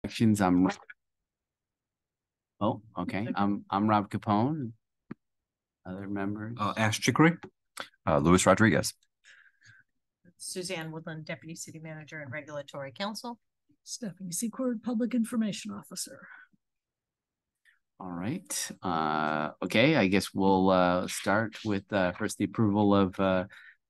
Actions. Okay. I'm Rob Capone. Other members. Ash Chicory. Luis Rodriguez. Suzanne Woodland, Deputy City Manager and Regulatory Counsel. Stephanie Secord, Public Information Officer. All right. Okay. I guess we'll start with first the approval of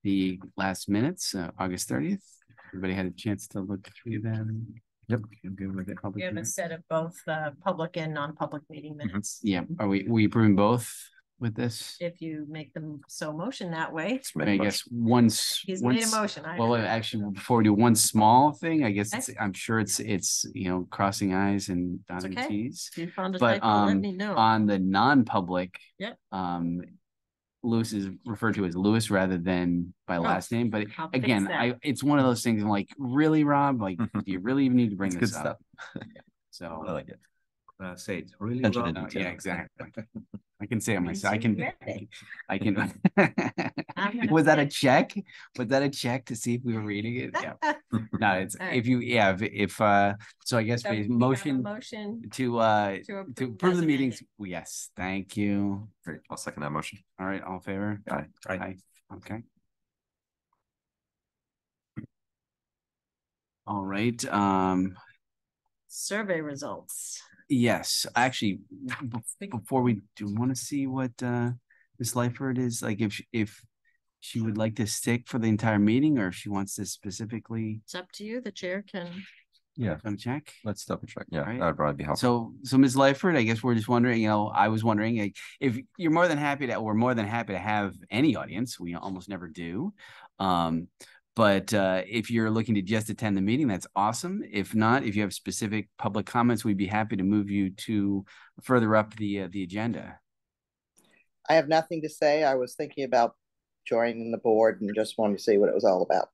the last minutes, August 30th. Everybody had a chance to look through them. Yep. I'm good with it. We have a set of both public and non-public meeting minutes. Yeah. Are we approving both with this? If you make them so motion that way. I guess once He's made a motion. Well, actually, before we do one small thing, I guess I'm sure it's crossing I's and dotting T's. If you found a But typo, let me know. on the non-public, Yep. Lewis is referred to as Lewis rather than by last name. But I'll fix again, that. it's one of those things. I'm like, really, Rob? Like, do you really even need to bring It's this good up? So I like it. Say it really. Attention to Rob. detail. yeah, exactly. I can say it myself. Ready. I can. I'm gonna Was that a fix- check? Was that a check to see if we were reading it? Yeah. No, it's All right. if you if so I guess So we have a motion motion to approve as the meetings. amended. Yes, thank you. Great. I'll second that motion. All right, all in favor? Aye. Aye. Okay. All right. Survey results. Yes, actually, before we do want to see what Ms. Lyford is like, if she would like to stick for the entire meeting, or if she wants to specifically It's up to you. The chair can. Yeah. check. Let's double check. Yeah, Right. that'd probably be helpful. So Ms. Lyford, I guess we're just wondering, I was wondering, like, if you're more than happy to, we're more than happy to have any audience. We almost never do. But if you're looking to just attend the meeting, that's awesome. If not, if you have specific public comments, we'd be happy to move you to further up the agenda. I have nothing to say. I was thinking about joining the board and just wanted to see what it was all about.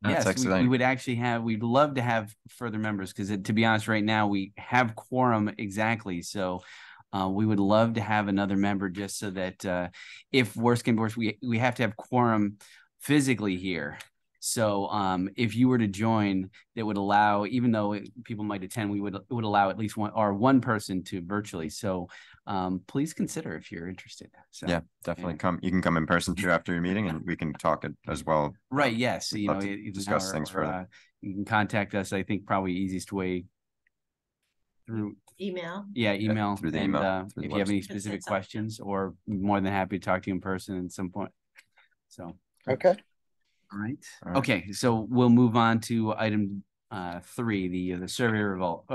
That's Yes, we excellent. would actually we'd love to have further members because to be honest, right now we have quorum exactly. So we would love to have another member just so that if worse came to worse, we have to have quorum physically here. So if you were to join, that would allow, even though people might attend, it would allow at least one person to virtually. So please consider if you're interested. So, Yeah, definitely come. You can come in person too after your meeting, and we can talk it as well. Right. Yes. Love to discuss things further. You can contact us. I think probably easiest way through Email. email. through the and, email, through if the you have any website. specific questions, or more than happy to talk to you in person at some point. So. Okay. All right. All right. Okay. So we'll move on to item 3, the survey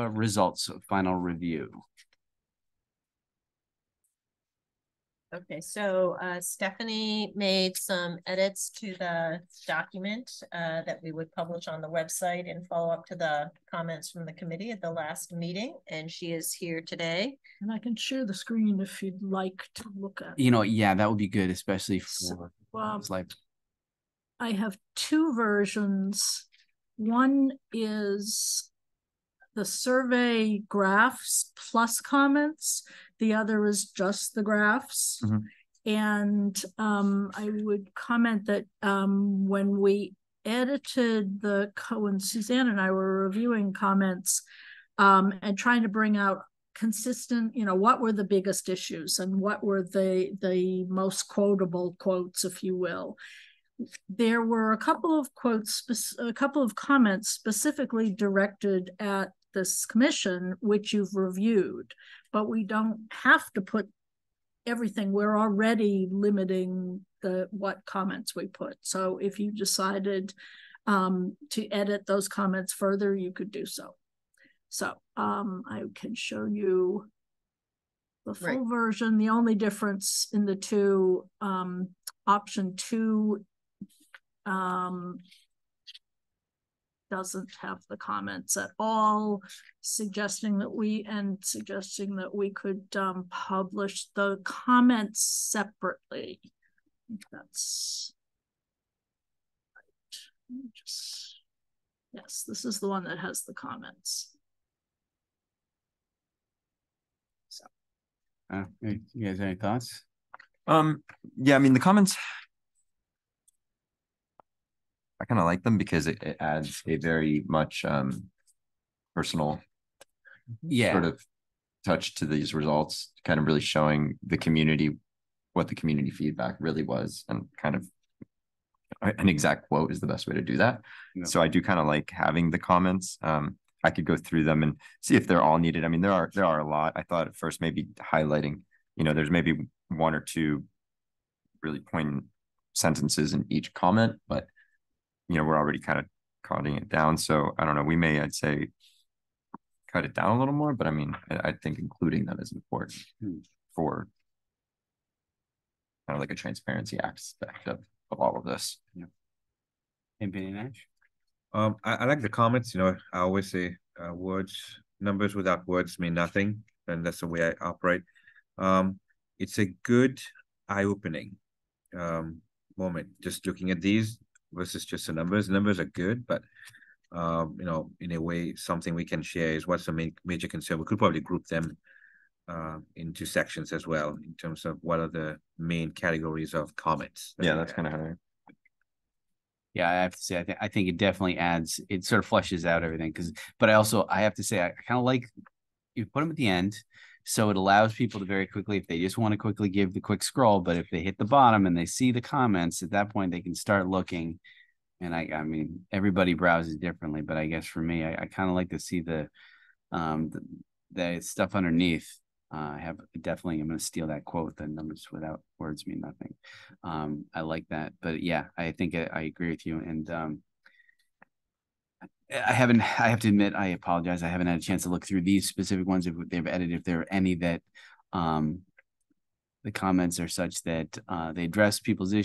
results final review. Okay, so Stephanie made some edits to the document that we would publish on the website and follow up to the comments from the committee at the last meeting, and she is here today. And I can share the screen if you'd like to look at. Yeah, that would be good, especially for So, like. I have 2 versions. One is the survey graphs plus comments. The other is just the graphs. Mhm. And I would comment that when we edited when Suzanne and I were reviewing comments and trying to bring out consistent, what were the biggest issues and what were the most quotable quotes, if you will. There were a couple of comments specifically directed at this commission, which you've reviewed, but we don't have to put everything. We're already limiting what comments we put. So if you decided to edit those comments further, you could do so. So I can show you the full version. The only difference in the two, option 2 doesn't have the comments at all, suggesting that we could publish the comments separately. That's right. Yes, this is the one that has the comments. So You guys have any thoughts? Yeah, I mean the comments, I kind of like them because it adds a very much personal Yeah. sort of touch to these results, kind of really showing the community what the community feedback really was, and kind of an exact quote is the best way to do that. Yeah. So I do kind of like having the comments. I could go through them and see if they're all needed. I mean, there are a lot. I thought at first maybe highlighting, there's maybe one or two really poignant sentences in each comment, but we're already kind of cutting it down. So I don't know, I'd say cut it down a little more, but I mean, I think including that is important for kind of like a transparency aspect of all of this. Yeah. And Benny Nash? I like the comments. I always say numbers without words mean nothing, and that's the way I operate. It's a good eye-opening moment, just looking at these versus just the numbers. The numbers are good, but in a way, something we can share is what's the major concern. We could probably group them into sections as well in terms of what are the main categories of comments. Yeah, that's kind of how. Yeah, I have to say, I think it definitely adds, it sort of flushes out everything. But I have to say, I kind of like you put them at the end. So it allows people to very quickly, if they just want to quickly give the quick scroll, but if they hit the bottom and they see the comments, at that point, they can start looking. And I mean, everybody browses differently, but I guess for me, I kind of like to see the stuff underneath. I'm going to steal that quote, the numbers without words mean nothing. I like that, but yeah, I think I agree with you. And I have to admit, I apologize. I haven't had a chance to look through these specific ones. If they've edited, if there are any that the comments are such that they address people's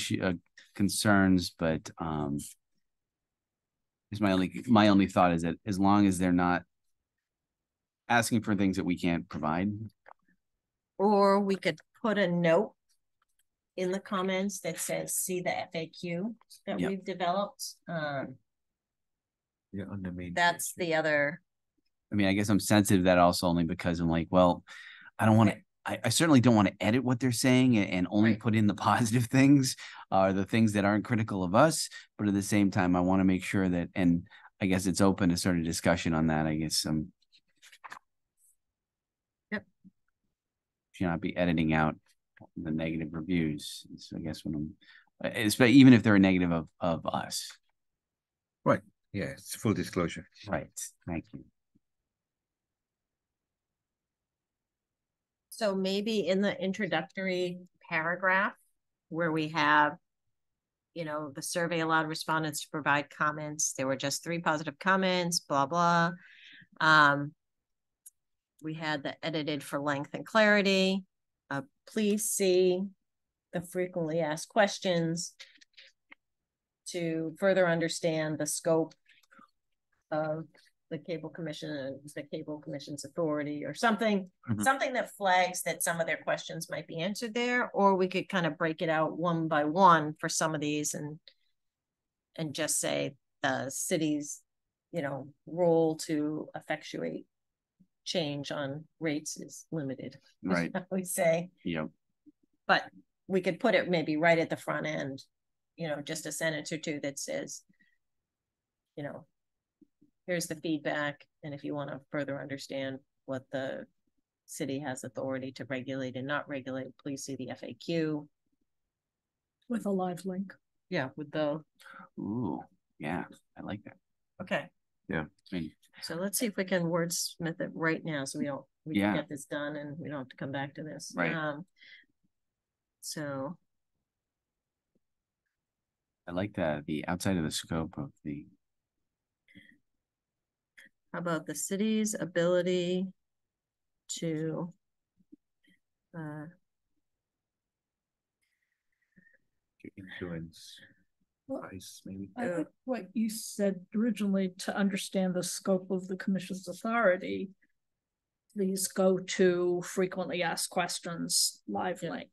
concerns, but is my only thought is that as long as they're not asking for things that we can't provide. Or we could put a note in the comments that says, see the FAQ that we've developed. Yeah, on the main. That's the other. I mean, I guess I'm sensitive to that also only because I'm like, well, I don't want to, I certainly don't want to edit what they're saying and only put in the positive things, the things that aren't critical of us. But at the same time, I want to make sure that, and I guess it's open to sort of discussion on that. I guess should not be editing out the negative reviews. So I guess even if they're a negative of us. Right. Yeah, it's full disclosure. Right. Thank you. So maybe in the introductory paragraph where we have, the survey allowed respondents to provide comments. There were just 3 positive comments, blah, blah. We had the edited for length and clarity. Please see the frequently asked questions to further understand the scope of the Cable Commission's authority, or something, something that flags that some of their questions might be answered there, or we could kind of break it out one by one for some of these and just say the city's, role to effectuate change on rates is limited. Right. We say. Yep. But we could put it maybe right at the front end, just a sentence or two that says, here's the feedback. And if you want to further understand what the city has authority to regulate and not regulate, please see the FAQ. With a live link. Yeah, with the. Ooh, yeah, I like that. Okay. Yeah. So let's see if we can wordsmith it right now, so we can get this done and we don't have to come back to this. Right. So. I like that, the outside of the scope of the. How about the city's ability to influence price, maybe. I think what you said originally, to understand the scope of the commission's authority, please go to frequently asked questions live link.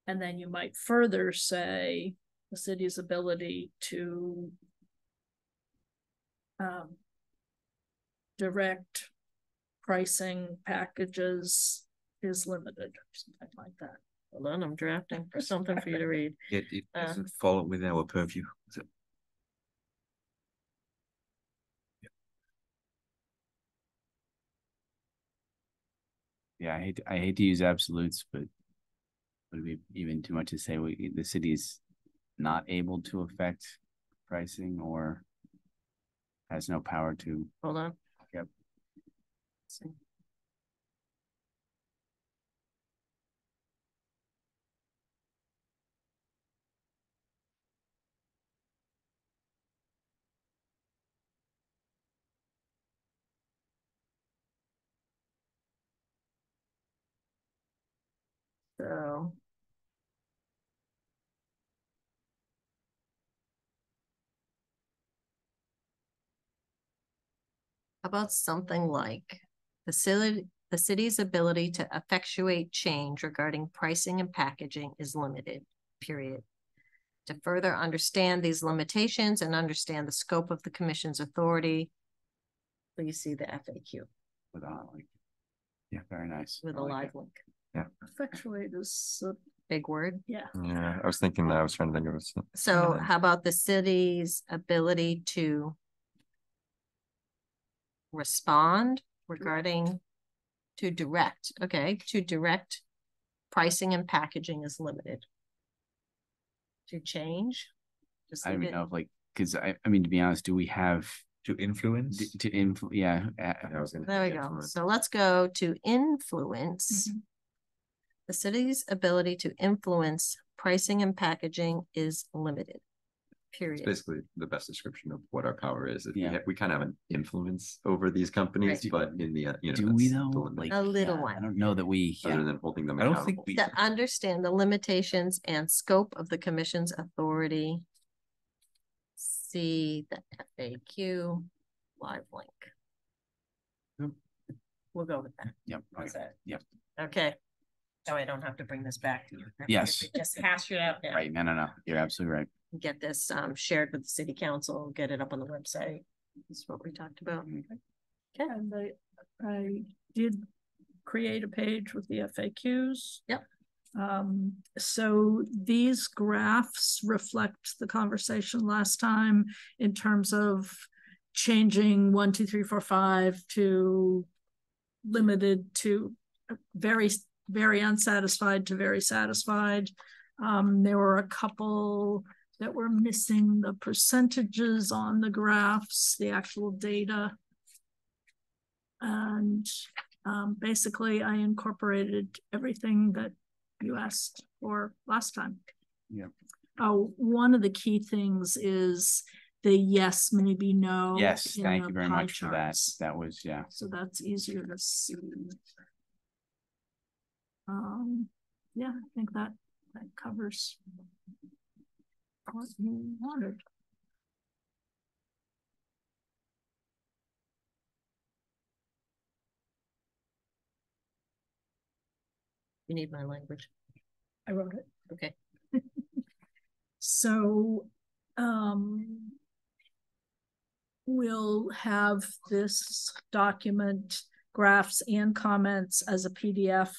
And then you might further say the city's ability to direct pricing packages is limited, or something like that. Hold on, I'm drafting for something for you to read. It doesn't fall within our purview. So. Yeah, I hate to use absolutes, but would it be even too much to say the city's not able to affect pricing or has no power to? Hold on. Yep. So. How about something like the city's ability to effectuate change regarding pricing and packaging is limited, period. To further understand these limitations and understand the scope of the commission's authority, please see the FAQ With a link. Yeah, very nice. with I a like live it. link. Effectuate is, Big word. yeah. Yeah, I was thinking that. I was trying to think of it. So how about the city's ability to respond regarding to direct pricing and packaging is limited. To change? Just I don't leave even it. know if because I mean, to be honest, do we have To influence. to influence? Yeah. I was gonna There we think go. influence. So let's go to influence. Mhm. The city's ability to influence pricing and packaging is limited. It's Period. basically the best description of what our power is. Yeah. We kind of have an influence over these companies, Right. but in the Do we that's the though? limit. Like A little yeah, one. I don't know that we. Other Yeah. than holding them I don't accountable. think we. To understand the limitations and scope of the commission's authority, see the FAQ live link. Yep. We'll go with that. Yep. How's that? Yep. Okay. So I don't have to bring this back to you. Yes. Just hash it out now. Right. No. You're absolutely right. Get this shared with the city council, get it up on the website. This is what we talked about. Okay. And I did create a page with the FAQs. Yep. So these graphs reflect the conversation last time in terms of changing 1, 2, 3, 4, 5 to limited to very, very unsatisfied to very satisfied. There were a couple that were missing the percentages on the graphs, the actual data. And basically I incorporated everything that you asked for last time. Yeah. Oh, one of the key things is the yes, maybe no. Yes. in Thank the you very pie much for that. charts. That was yeah. So that's easier to see. Yeah, I think that covers what you wanted. You need my language. I wrote it. Okay. So, we'll have this document, graphs and comments as a PDF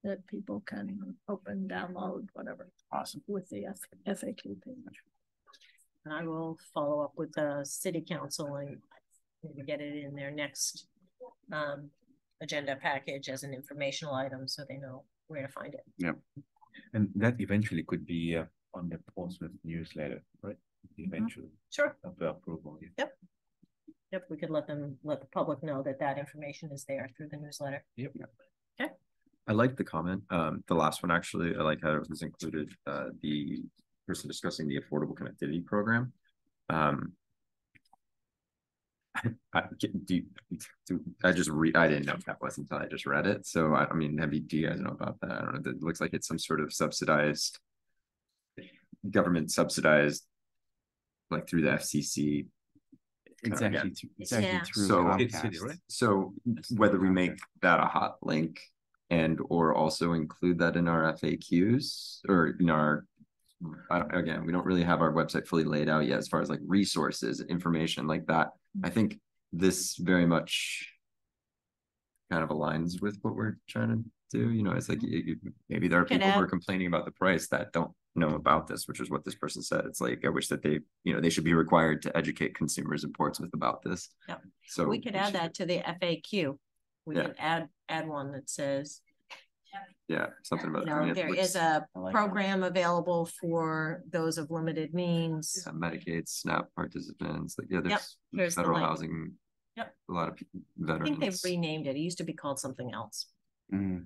that people can open, download, whatever, Awesome. with the FAQ page. And I will follow up with the city council and maybe get it in their next agenda package as an informational item so they know where to find it. Yep. And that eventually could be on the Portsmouth newsletter, right? Eventually, Sure. after approval. Yeah. Yep, we could let the public know that that information is there through the newsletter. Yep. I like the comment. The last one actually, I like how it was included. The person discussing the affordable connectivity program. I didn't know if that was until I just read it. So I mean, do you guys know about that? I don't know. It looks like it's some sort of subsidized, government subsidized, like through the FCC. It's Yeah. actually it's Yeah. actually through So- Comcast. City, right? So whether we make that a hot link and or also include that in our FAQs or in our, again, we don't really have our website fully laid out yet as far as like resources, information like that. I think this very much kind of aligns with what we're trying to do. You know, it's like maybe there are Could people who are add- complaining about the price that don't know about this, which is what this person said. It's like I wish that they should be required to educate consumers in Portsmouth about this. Yeah. So We could add that to the FAQ. We Yeah. could add add one that says, Yeah, something about. you I mean, know, it there looks- is a I like program available for those of limited means. yeah, Medicaid, SNAP participants, like, yeah, here's there's the federal link. housing. Yep. A lot of people, I think they've veterans. renamed it. It used to be called something else, Mhm.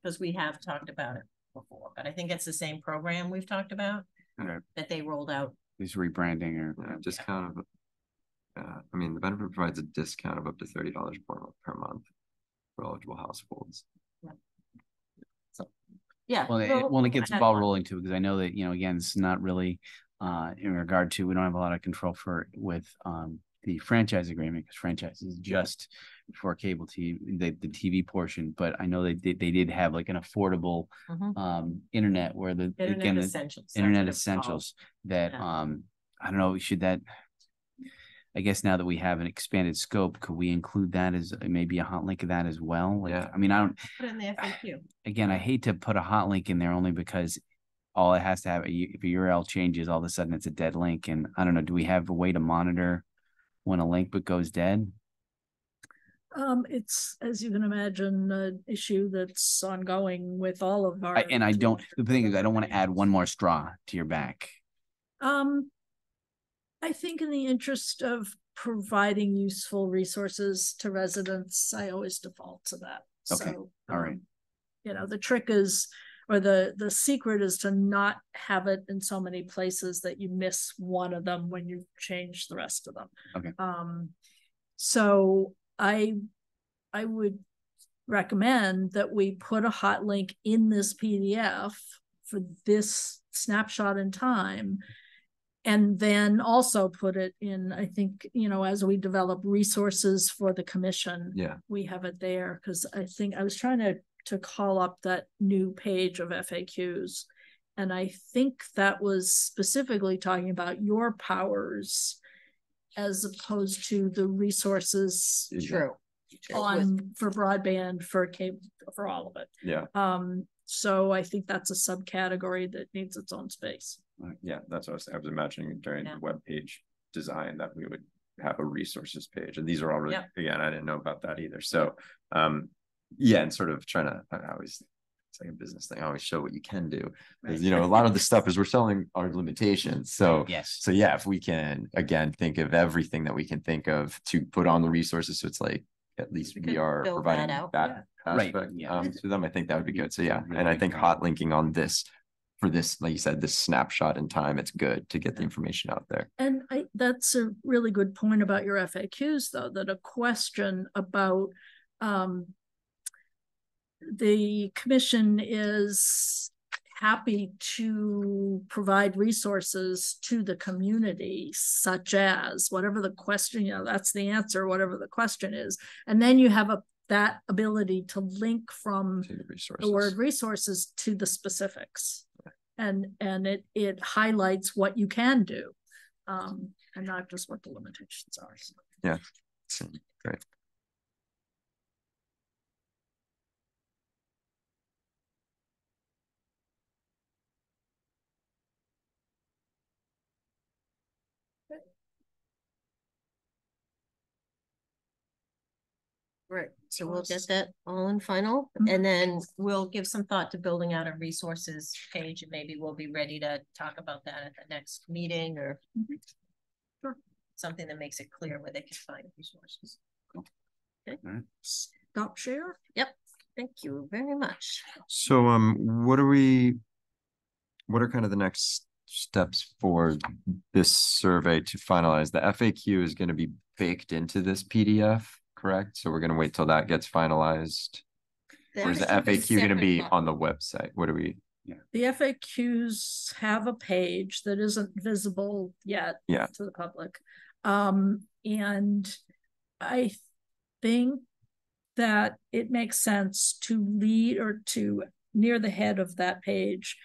because we have talked about it before, but I think it's the same program we've talked about Okay. that they rolled out. This rebranding or Yeah, discount of, I mean, the benefit provides a discount of up to $30 per month for eligible households. Yeah. well, it gets the I had ball one. rolling too, because I know that, you know, again, it's not really in regard to, we don't have a lot of control with the franchise agreement, because franchise is just for cable TV, the TV portion, but I know they did have like an affordable Mhm. internet where the Internet again the essentials. that's internet what it's called. essentials that Yeah. I don't know, should that, I guess now that we have an expanded scope, could we include that as maybe a hot link of that as well? Like, Yeah. I mean, I don't, Put it in the FAQ. again, I hate to put a hot link in there only because all it has to have, if a URL changes, all of a sudden it's a dead link. And I don't know, do we have a way to monitor when a link but goes dead? It's, as you can imagine, an issue that's ongoing with all of our. And I don't, the thing is, I don't want to add one more straw to your back. I think in the interest of providing useful resources to residents, I always default to that. Okay, So, all right. You know, the trick is, or the secret is to not have it in so many places that you miss one of them when you change the rest of them. Okay. So I would recommend that we put a hot link in this PDF for this snapshot in time. And then also put it in, I think, you know, as we develop resources for the commission, Yeah. we have it there. Because I think I was trying to call up that new page of FAQs. And I think that was specifically talking about your powers as opposed to the resources True. on for broadband, for cable, for all of it. Yeah. So I think that's a subcategory that needs its own space. Yeah, that's what I was imagining during Yeah. the web page design, that we would have a resources page. And these are all really, Yep. again, I didn't know about that either. So, yeah, and sort of trying to, I always, it's like a business thing. I always show what you can do. Because, you know, a lot of the stuff is we're selling our limitations. So, Yes. so yeah, if we can, again, think of everything that we can think of to put on the resources. So it's like, at least We we could are build providing that out. that Right, aspect yeah. to them. I think that would be good. So yeah, Really and I big think thing. hot linking on this, for this, like you said, this snapshot in time, it's good to get the information out there. And that's a really good point about your FAQs, though, that a question about the commission is happy to provide resources to the community, such as whatever the question, you know, that's the answer, whatever the question is. And then you have that ability to link from To the resources. the word resources to the specifics. And it highlights what you can do, and not just what the limitations are. Yeah, great. Right, so we'll get that all in final, Mhm. and then we'll give some thought to building out a resources page, and maybe we'll be ready to talk about that at the next meeting or Sure. something that makes it clear where they can find resources. Stop share. Yep, thank you very much. So, what are kind of the next steps for this survey to finalize? The FAQ is going to be baked into this PDF, correct? So we're going to wait till that gets finalized. Or is the FAQ going to be on the website? What do we? The FAQs have a page that isn't visible yet Yeah. to the public. And I think that it makes sense to lead or to near the head of that page,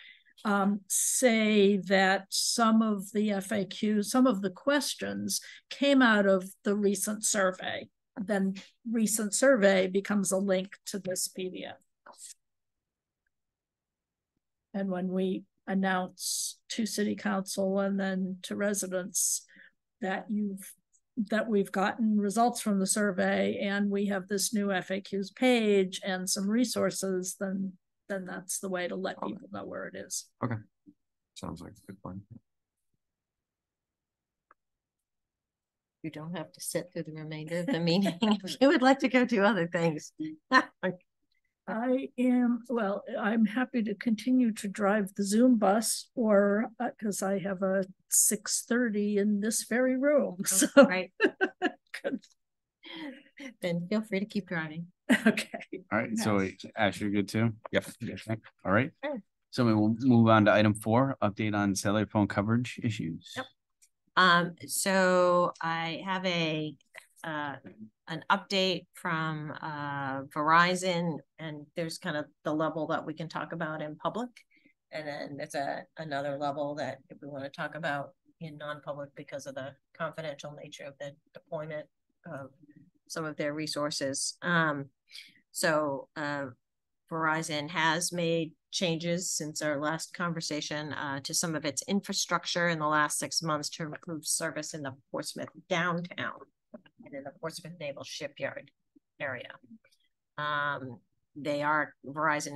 say that some of the FAQs, some of the questions came out of the recent survey. Then recent survey becomes a link to this PDF. And when we announce to city council and then to residents that you've that we've gotten results from the survey and we have this new FAQs page and some resources, then that's the way to let people know where it is. Okay. Sounds like a good plan. You don't have to sit through the remainder of the meeting if you would like to go do other things. I'm happy to continue to drive the Zoom bus, or because I have a 6:30 in this very room. So Right. Then feel free to keep driving. Okay. All right. So Ash, you're good too? Yep. All right. Sure. So we will move on to item 4, update on cellular phone coverage issues. Yep. So I have an update from Verizon, and there's kind of the level that we can talk about in public, and then there's another level that if we want to talk about in non-public because of the confidential nature of the deployment of some of their resources. So Verizon has made changes since our last conversation to some of its infrastructure in the last 6 months to improve service in the Portsmouth downtown and in the Portsmouth Naval Shipyard area. Verizon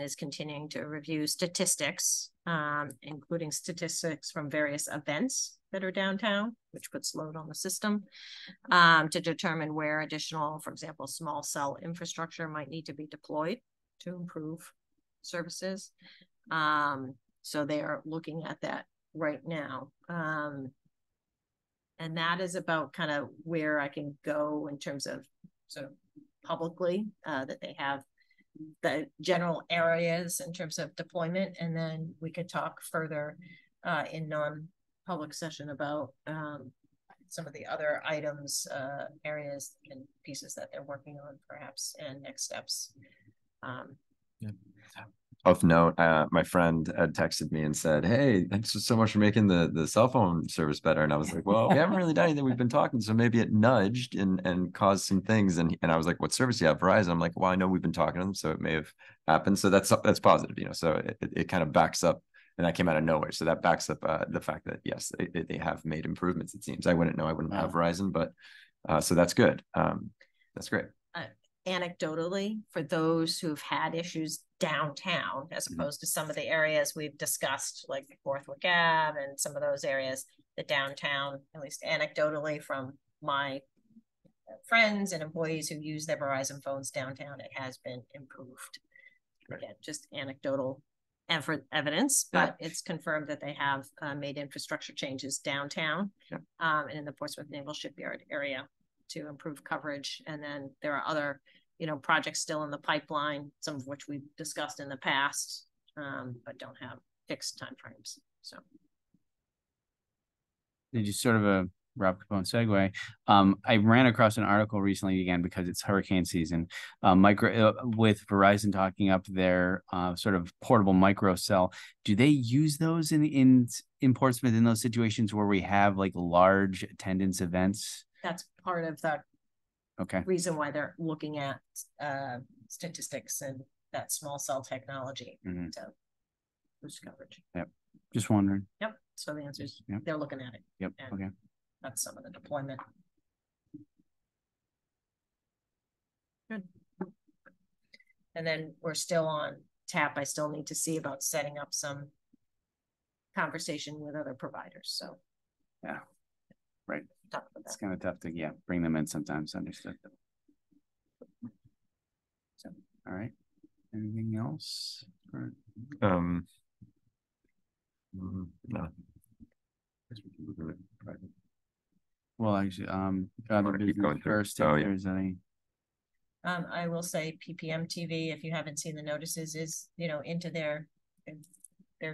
is continuing to review statistics, including statistics from various events that are downtown, which puts load on the system, to determine where additional, for example, small cell infrastructure might need to be deployed to improve services. So they are looking at that right now. And that is about kind of where I can go in terms of sort of publicly, that they have the general areas in terms of deployment. And then we could talk further in non-public session about some of the other items, areas and pieces that they're working on perhaps, and next steps. Yeah. Of note, my friend had texted me and said, "Hey, thanks so much for making the cell phone service better." And I was like, "Well, we haven't really done anything. We've been talking, so maybe it nudged and caused some things." And I was like, "What service do you have?" Verizon. I'm like, "Well, I know we've been talking to them, so it may have happened." So that's positive, So it kind of backs up, and that came out of nowhere. So that backs up the fact that yes, they have made improvements. It seems I wouldn't know. I wouldn't have Verizon, but so that's good. That's great. Anecdotally, for those who've had issues downtown, as opposed to some of the areas we've discussed, like Borthwick Ave and some of those areas, the downtown, at least anecdotally from my friends and employees who use their Verizon phones downtown, it has been improved. Again, just anecdotal evidence, but it's confirmed that they have made infrastructure changes downtown and in the Portsmouth Naval Shipyard area to improve coverage. And then there are other, projects still in the pipeline, some of which we've discussed in the past, but don't have fixed timeframes. So. Did you sort of a Rob Capone segue? I ran across an article recently, again, because it's hurricane season, with Verizon talking up their sort of portable micro cell. Do they use those in Portsmouth in those situations where we have like large attendance events? That's part of the reason why they're looking at statistics and that small cell technology to boost coverage. Yep. Just wondering. Yep. So the answer is they're looking at it. Yep. Okay. That's some of the deployment. Good. And then we're still on tap. I still need to see about setting up some conversation with other providers. So yeah. Right. It's kind of tough to bring them in sometimes. Understood. So all right. Anything else? No. Well, actually, keep going first. If there's any. I will say PPM TV, if you haven't seen the notices, is into their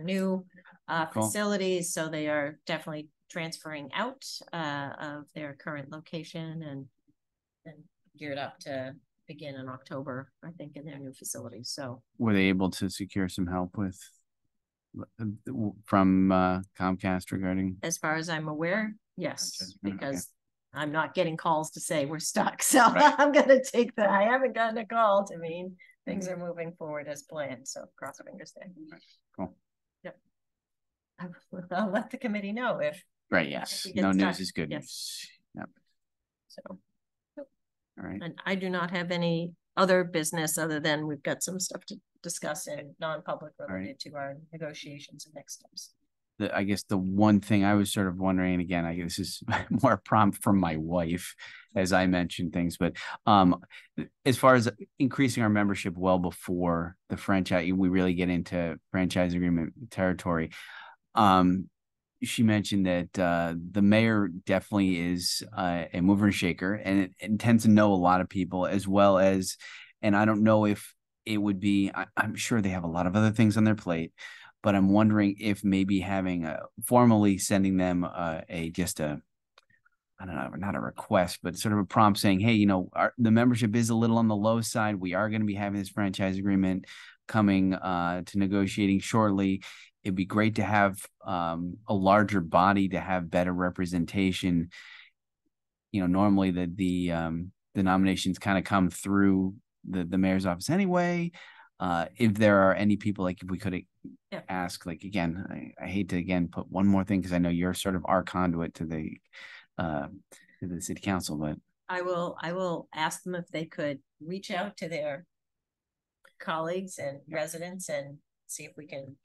new facilities, so they are definitely transferring out of their current location and geared up to begin in October, I think, in their new facilities. So were they able to secure some help from Comcast regarding? As far as I'm aware, yes, because I'm not getting calls to say we're stuck. So I'm going to take that. I haven't gotten a call to mean things are moving forward as planned. So cross fingers there. Cool. Yep. I'll let the committee know if. Right. Yes. No news is good news. Yep. So, All right. and I do not have any other business other than we've got some stuff to discuss in non-public right. related to our negotiations and next steps. I guess the one thing I was sort of wondering, and again, I guess this is more a prompt from my wife as I mentioned things, but as far as increasing our membership well before the franchise, we really get into franchise agreement territory. She mentioned that the mayor definitely is a mover and shaker and tends to know a lot of people as well as, and I don't know if it would be, I'm sure they have a lot of other things on their plate, but I'm wondering if maybe having formally sending them I don't know, not a request, but sort of a prompt saying, hey, you know, the membership is a little on the low side. We are going to be having this franchise agreement coming to negotiating shortly. It'd be great to have a larger body to have better representation. You know, normally the nominations kind of come through the mayor's office anyway. If there are any people, like if we could ask, like, again, I hate to again put one more thing because I know you're sort of our conduit to the city council, but I will ask them if they could reach out to their colleagues and residents and see if we can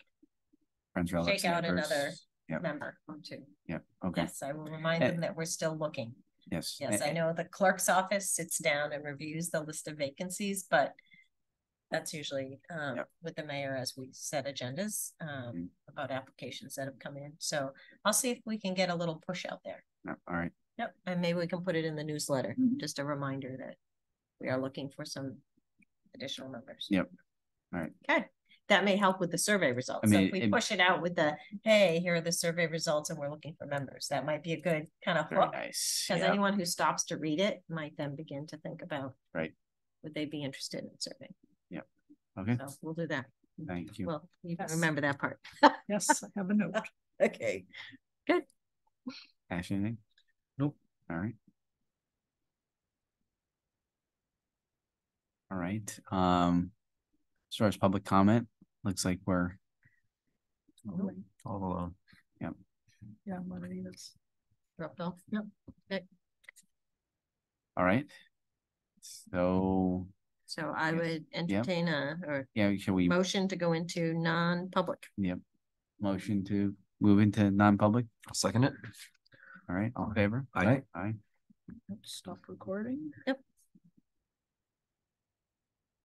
friends, relatives, shake out neighbors. another Yep. member or two. Yep. Okay. Yes, I will remind them that we're still looking. Yes. Yes, I know the clerk's office sits down and reviews the list of vacancies, but that's usually with the mayor as we set agendas about applications that have come in. So I'll see if we can get a little push out there. Yep. All right. Yep, and maybe we can put it in the newsletter, just a reminder that we are looking for some additional members. Yep. All right. Okay, that may help with the survey results. I mean, so if we push it out with the, hey, here are the survey results and we're looking for members, that might be a good kind of hook. Nice. Because anyone who stops to read it might then begin to think about, right, would they be interested in serving? Yep. Okay. So we'll do that. Thank you. Well, you can Yes. remember that part. Yes, I have a note. Okay, good. Ash, anything? Nope. All right. All right. As far as public comment, looks like we're All alone. Yep. Yeah, Marina's. Dropped off. Yep. Okay. all right. So So I would entertain or yeah, shall we motion to go into non-public. motion to move into non-public? I'll second it. All right, all in favor? Aye. Aye. Stop recording. Yep.